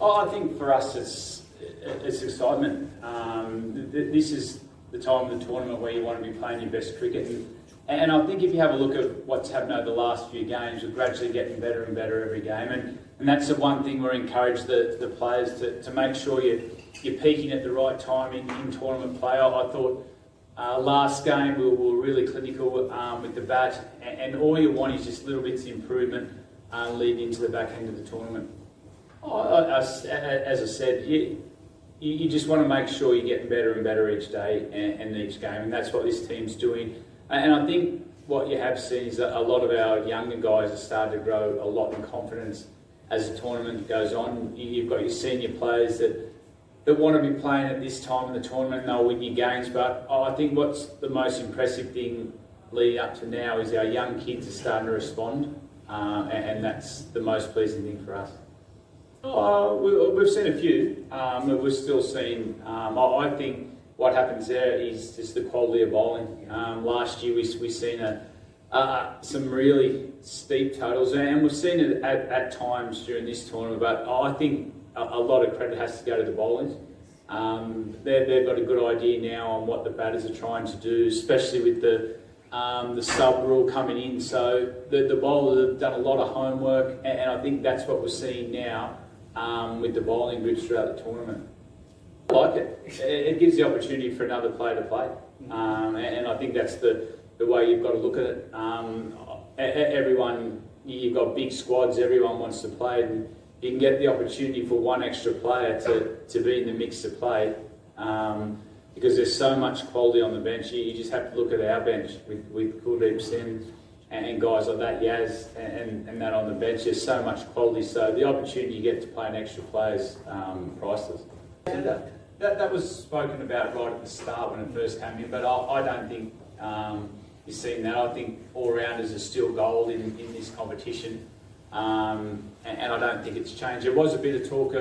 I think for us it's excitement. This is the time of the tournament where you want to be playing your best cricket. And I think if you have a look at what's happened over the last few games, we're gradually getting better and better every game. And that's the one thing we're encouraged the players to make sure you're peaking at the right time in tournament play. I thought last game we were really clinical with the bat, and all you want is just little bits of improvement leading into the back end of the tournament. As I said, you just want to make sure you're getting better and better each day and each game, and that's what this team's doing. And I think what you have seen is that a lot of our younger guys have started to grow a lot in confidence as the tournament goes on. You've got your senior players that want to be playing at this time in the tournament and they'll win your games. But I think what's the most impressive thing leading up to now is our young kids are starting to respond, and that's the most pleasing thing for us. We've seen a few, but we're still seeing. I think what happens there is just the quality of bowling. Last year we seen some really steep totals, and we've seen it at times during this tournament. But I think a lot of credit has to go to the bowlers. They've got a good idea now on what the batters are trying to do, especially with the sub rule coming in. So the bowlers have done a lot of homework, and I think that's what we're seeing now with the bowling groups throughout the tournament. I like it. It gives the opportunity for another player to play, and I think that's the way you've got to look at it. Everyone, you've got big squads, everyone wants to play, and you can get the opportunity for one extra player to be in the mix to play, because there's so much quality on the bench. You just have to look at our bench with Kuldeep Singh and guys like that, Yaz, and that on the bench. There's so much quality, so the opportunity you get to play an extra player is priceless. That was spoken about right at the start when it first came in, but I don't think you've seen that. I think all-rounders are still gold in this competition, and I don't think it's changed. There was a bit of talk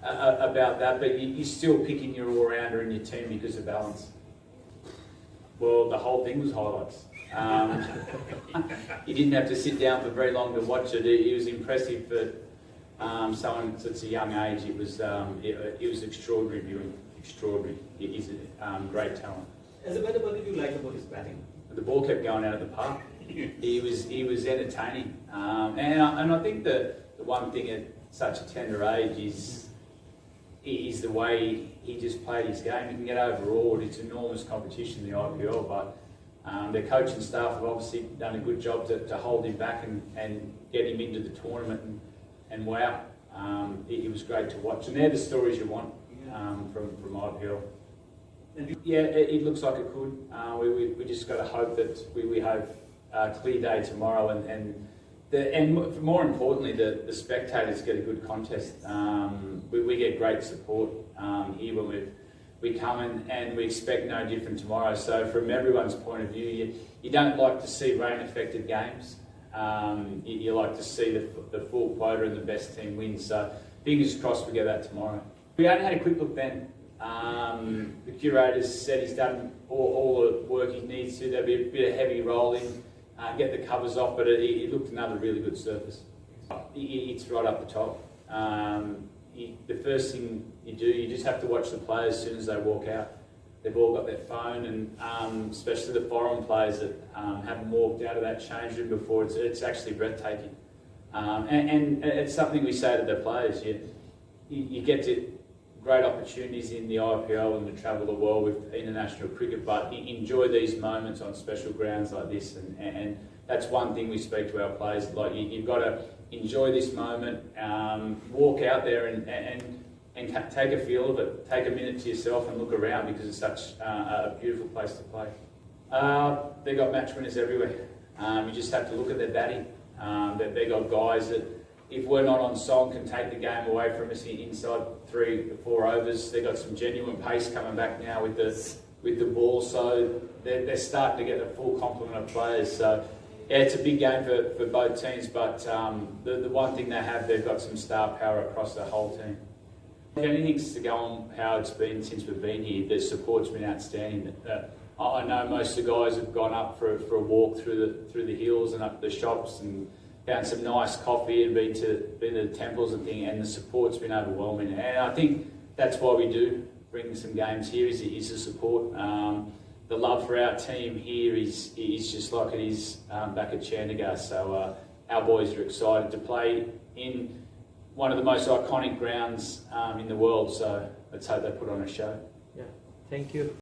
about that, but you're still picking your all-rounder in your team because of balance. Well, the whole thing was highlights. You didn't have to sit down for very long to watch it. It was impressive for someone at such a young age. It was extraordinary viewing. Extraordinary. He's a great talent. As a batter, what did you like about his batting? The ball kept going out of the park. He was entertaining, and I think the one thing at such a tender age is the way he just played his game. He can get overawed. It's enormous competition in the IPL, but their coaching staff have obviously done a good job to hold him back and get him into the tournament. And wow, it was great to watch. And they're the stories you want from IPL. Yeah, it looks like it could. We just got to hope that we have a clear day tomorrow, and more importantly, the spectators get a good contest. We get great support here when we come and we expect no different tomorrow. So from everyone's point of view, you don't like to see rain-affected games. You like to see the full quota and the best team win. So fingers crossed we get that tomorrow. We only had a quick look then. The curators said he's done all the work he needs to. There'll be a bit of heavy rolling, get the covers off, but it looked another really good surface. It's right up the top. The first thing you do, you just have to watch the players as soon as they walk out. They've all got their phone, and especially the foreign players that haven't walked out of that change room before, it's actually breathtaking. And it's something we say to the players, you get to great opportunities in the IPL and to travel the world with international cricket, but enjoy these moments on special grounds like this, and that's one thing we speak to our players, like you've got to enjoy this moment, walk out there and take a feel of it, take a minute to yourself and look around, because it's such a beautiful place to play. They've got match winners everywhere. You just have to look at their batting. They've got guys that, if we're not on song, can take the game away from us inside 3 or 4 overs. They've got some genuine pace coming back now with the ball, so they're starting to get a full complement of players. So yeah, it's a big game for both teams, but the one thing they have, they've got some star power across the whole team. If anything's to go on how it's been since we've been here, the support's been outstanding. I know most of the guys have gone up for a walk through the hills and up the shops, and found some nice coffee and been to the temples and thing, and the support's been overwhelming. And I think that's why we do bring some games here, is the support. The love for our team here is just like it is back at Chandigarh. So our boys are excited to play in one of the most iconic grounds in the world. So let's hope they put on a show. Yeah, thank you.